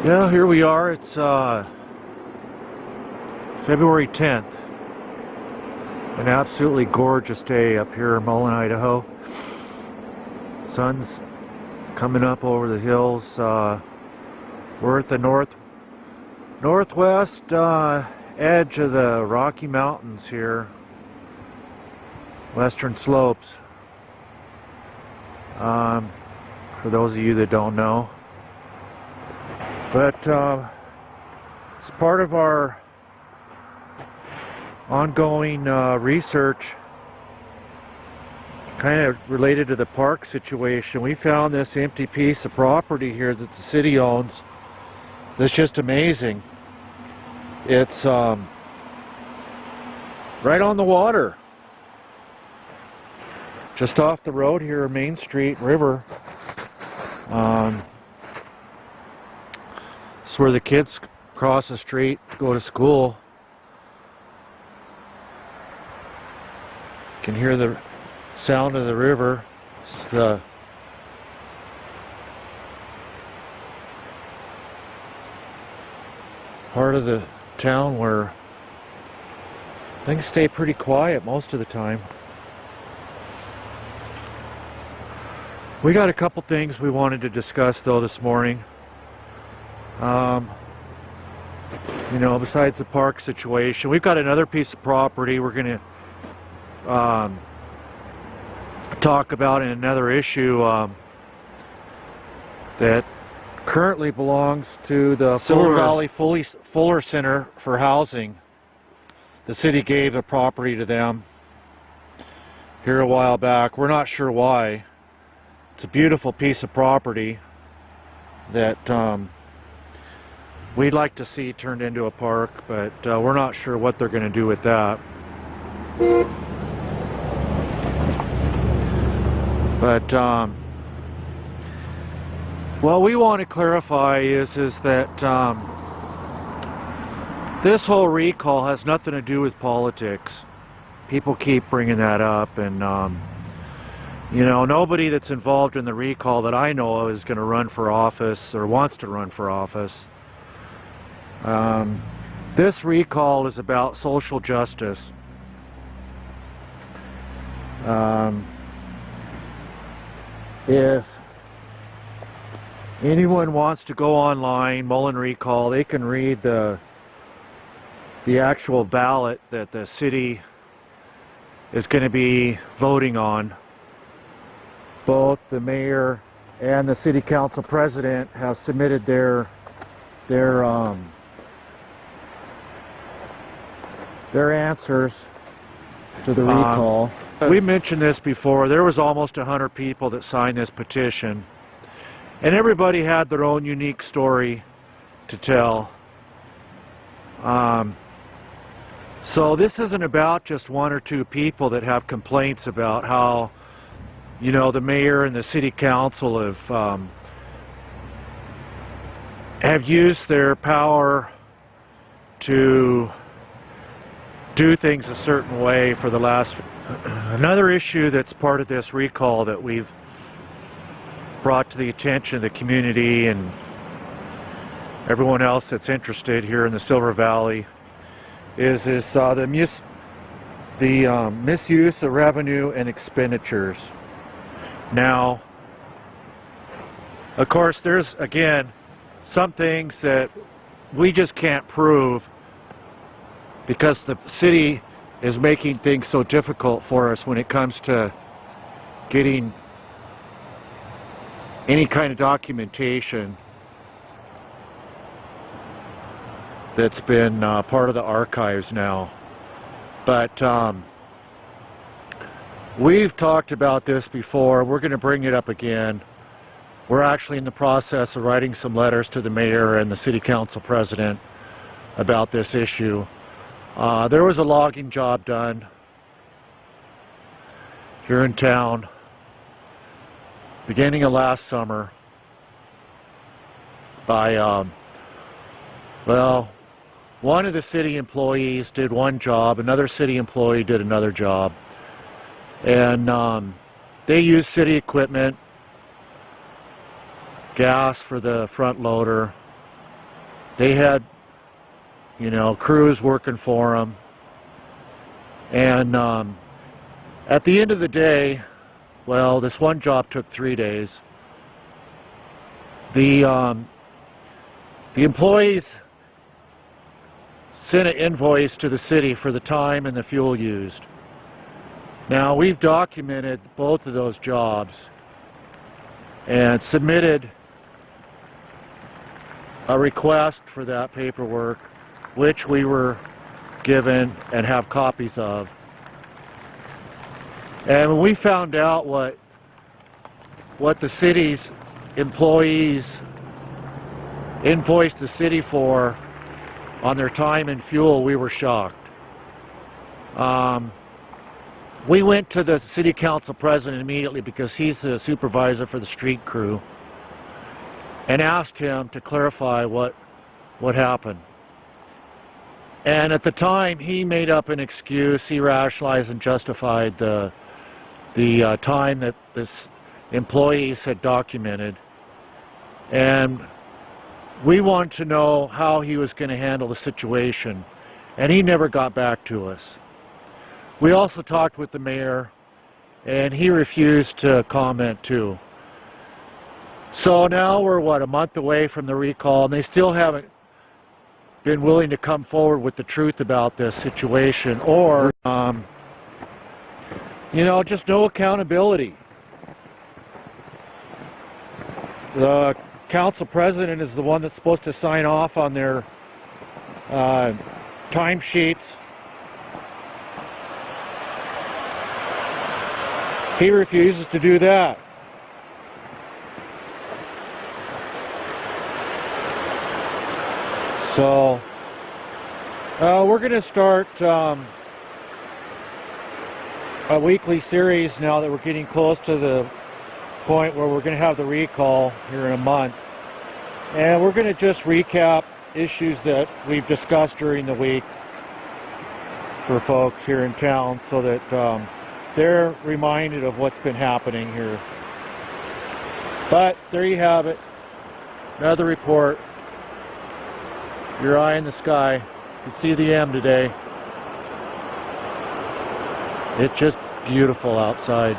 Yeah, here we are. It's February 10th. An absolutely gorgeous day up here in Mullan, Idaho. Sun's coming up over the hills. We're at the northwest edge of the Rocky Mountains here. Western slopes. For those of you that don't know. But it's part of our ongoing research, kind of related to the park situation. We found this empty piece of property here that the city owns that's just amazing. It's right on the water, just off the road here, Main Street River. It's where the kids cross the street to go to school. You can hear the sound of the river. It's the part of the town where things stay pretty quiet most of the time. We got a couple things we wanted to discuss though this morning. You know, besides the park situation, we've got another piece of property we're going to talk about in another issue that currently belongs to the Silver Valley Fuller Center for Housing. The city gave the property to them here a while back. We're not sure why. It's a beautiful piece of property that we'd like to see turned into a park, but we're not sure what they're going to do with that. But what we want to clarify is that this whole recall has nothing to do with politics. People keep bringing that up, and you know, nobody that's involved in the recall that I know of is going to run for office or wants to run for office. This recall is about social justice. If anyone wants to go online, Mullan Recall, they can read the actual ballot that the city is going to be voting on. Both the mayor and the city council president have submitted their answers to the recall. We mentioned this before. There was almost 100 people that signed this petition, and everybody had their own unique story to tell. So this isn't about just one or two people that have complaints about how, you know, the mayor and the city council have used their power to do things a certain way for the last. Another issue that's part of this recall that we've brought to the attention of the community and everyone else that's interested here in the Silver Valley is the misuse of revenue and expenditures. Now, of course, there's, again, some things that we just can't prove because the city is making things so difficult for us when it comes to getting any kind of documentation that's been part of the archives now. But we've talked about this before. We're going to bring it up again. We're actually in the process of writing some letters to the mayor and the city council president about this issue. There was a logging job done here in town beginning of last summer by, well, one of the city employees did one job, another city employee did another job, and they used city equipment, gas for the front loader, They had, you know, crews working for them. And at the end of the day, well, this one job took 3 days. The employees sent an invoice to the city for the time and the fuel used. Now, we've documented both of those jobs and submitted a request for that paperwork, which we were given and have copies of. And when we found out what the city's employees invoiced the city for on their time and fuel, we were shocked. We went to the city council president immediately, because he's the supervisor for the street crew, and asked him to clarify what happened. And at the time, he made up an excuse. He rationalized and justified the time that this employees had documented. And we wanted to know how he was going to handle the situation, and he never got back to us. We also talked with the mayor, and he refused to comment too. So now we're, what, a month away from the recall, and they still haven't been willing to come forward with the truth about this situation, or, you know, just no accountability. The council president is the one that's supposed to sign off on their timesheets. He refuses to do that. So we're going to start a weekly series now that we're getting close to the point where we're going to have the recall here in a month. And we're going to just recap issues that we've discussed during the week for folks here in town, so that they're reminded of what's been happening here. But there you have it. Another report. Your eye in the sky. You can see the M today. It's just beautiful outside.